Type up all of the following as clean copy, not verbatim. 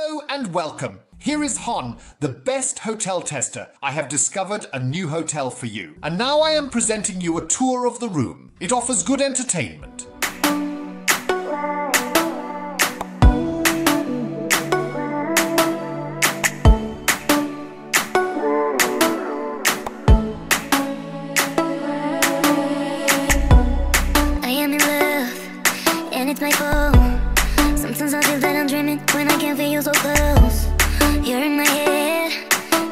Hello and welcome. Here is Hon, the best hotel tester. I have discovered a new hotel for you. And now I am presenting you a tour of the room. It offers good entertainment. I am in love, and it's my fault. Sometimes I feel that I'm dreaming when I can't feel you so close. You're in my head,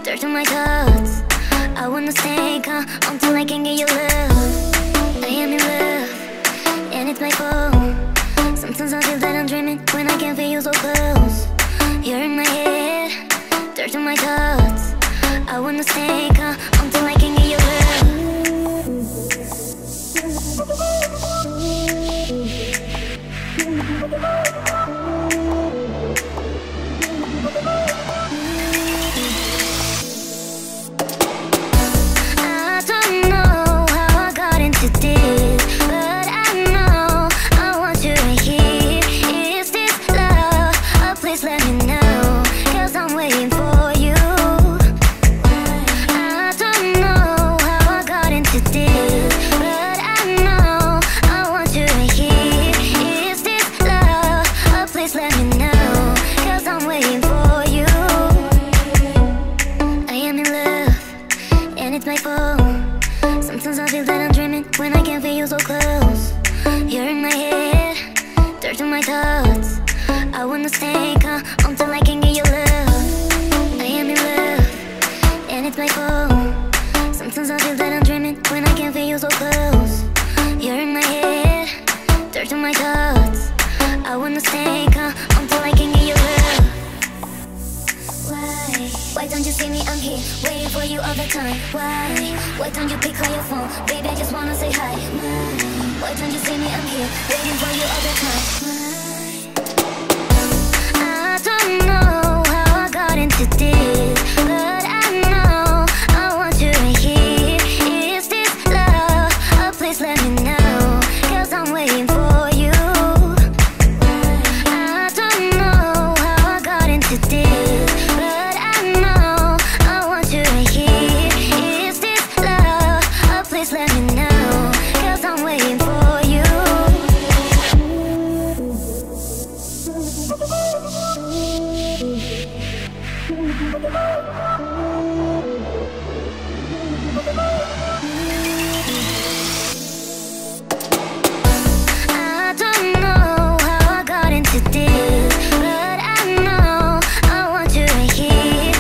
dirt on my thoughts. I wanna stay calm until I can get your love. I am in love, and it's my fault. Sometimes I feel that I'm dreaming when I can't feel you so close. You're in my head, dirt on my thoughts. I wanna stay calm until I can get your love. I don't know how I got into this, but I know I want you right here. Is this love? Oh, please let me know, 'cause I'm waiting for you. I don't know how I got into this, but I know I want you right here. Is this love? Oh, please let me know, 'cause I'm waiting for you. I am in love, and it's my fault. Sometimes I feel that I'm dreaming when I can't feel you so close. You're in my head, dirt on my thoughts. I wanna stay calm until I can get your love. I am in love, and it's my fault. Sometimes I feel that I'm dreaming when I can't feel you so close. You're in my head, dirt on my thoughts. I wanna stay calm until I can get your love. Why don't you see me? I'm here, waiting for you all the time. Why don't you pick up your phone? Baby, I just wanna say hi. Why don't you see me? I'm here, waiting for you all the time. I don't know how I got into this, but I know I want you right here. Is this love? Oh, please let me know, 'cause I'm waiting for you. I don't know how I got into this, but I know I want you right here. Is this love? Oh, please let me know, 'cause I'm waiting for you. I don't know how I got into this, but I know I want you right here.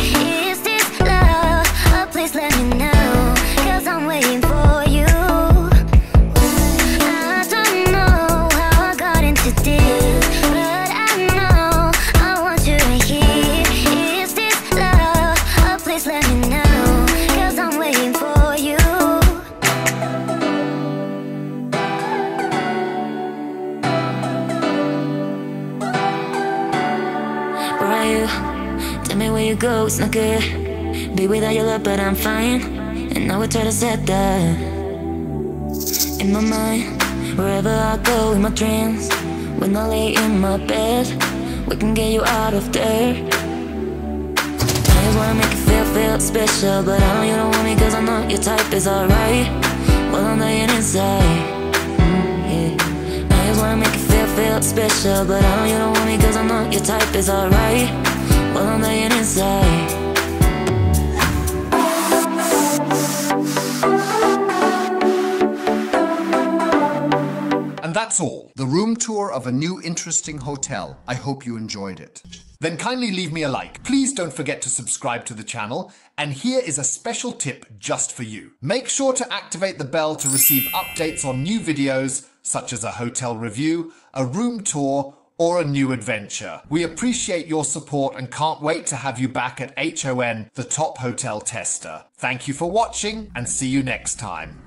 Is this love? Oh, please let me know, 'cause I'm waiting for you. I don't know how I got into this, but I know I want you right here. Is this love? Oh, please let me know, 'cause I'm waiting for you. Where are you? Tell me where you go, it's not good. Be without your love, but I'm fine. And now we try to set that in my mind. Wherever I go in my dreams, when I lay in my bed, we can get you out of there. I just wanna make you feel special, but I know you don't want me, 'cause I know your type is alright. Well, I'm dying inside. Yeah. I just wanna make you feel special, but I know you don't want me, 'cause I know your type is alright. Well, I'm dying inside. And that's all. The room tour of a new interesting hotel. I hope you enjoyed it. Then kindly leave me a like. Please don't forget to subscribe to the channel. And here is a special tip just for you. Make sure to activate the bell to receive updates on new videos, such as a hotel review, a room tour, or a new adventure. We appreciate your support and can't wait to have you back at HON, the top hotel tester. Thank you for watching and see you next time.